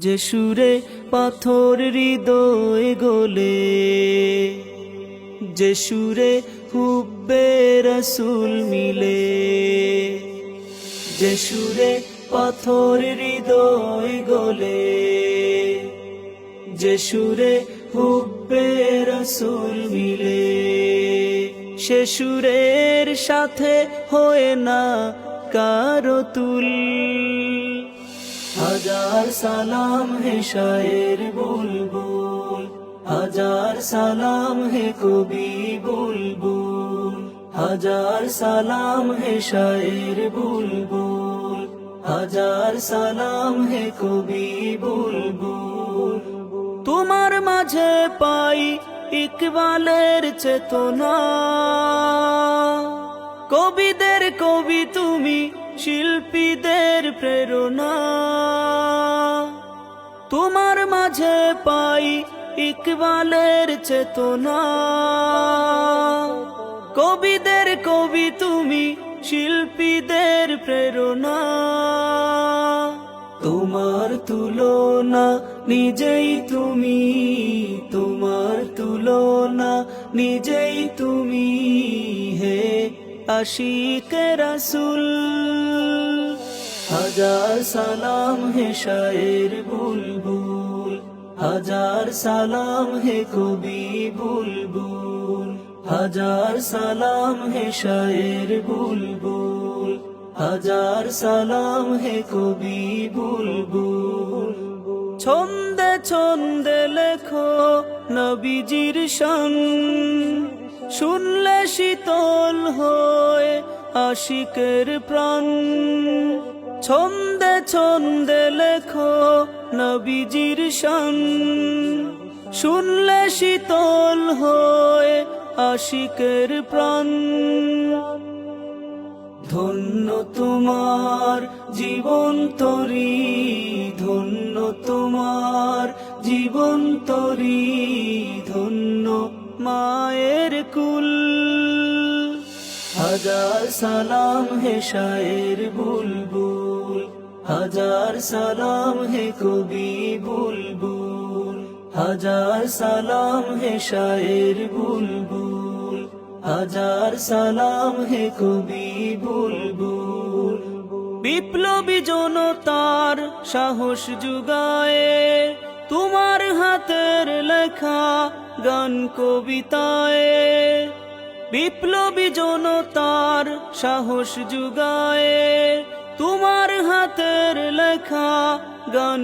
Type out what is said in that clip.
যে সুরে পাথর হৃদয় গলে, যে সুরে হুব্বে রাসূল মিলে, যে সুরে পাথর হৃদয় গলে, যে সুরে হুব্বে রাসূল মিলে, সে সুরের সাথে হয় না কারো তুল। হাজার সালাম হে শায়ের বুলবুল, হাজার সালাম হে কবি বুলবুল, হাজার সালাম হে শায়ের বুলবুল, হাজার সালাম হে কবি বুলবুল। তোমার মাঝে পাই ইকবালের চেতনা, কবিদের কবি তুমি, শিল্পীদের প্রেরণা। তোমার মাঝে পাই ইকবালের চেতনা, কবিদের কবি তুমি, শিল্পীদের প্রেরণা। তোমার তুলনা নিজেই তুমি, তোমার তুলনা নিজেই তুমি, হে আশিকে রাসূল। হাজার সালাম হে শায়ের বুলবুল, হাজার সালাম হে কবি বুলবুল, হাজার সালাম হে শায়ের বুলবুল, হাজার সালাম হে কবি বুলবুল। ছন্দে ছন্দে লেখো নবীজির শান, শুনলে শীতল হয় আশিকের প্রাণ। ছন্দে ছন্দে লেখো নবীজির শান, শুনলে শীতল হয় আশিকের প্রাণ। ধন্য তোমার জীবন তরি, ধন্য তোমার জীবন তরি, ধন্য মায়ের কুল। হাজার সালাম হে শায়ের বুলবুল, হাজার সালাম হে কবি বুলবুল, হাজার সালাম হে শায়ের বুলবুল, হাজার সালাম হে কবি বুলবুল। বিপ্লবী জনতার সাহস জুগায় তোমার হাতের লেখা গান কবিতায়। বিপ্লবী জনতার সাহস জুগায় তোমার হাতের লেখা গান।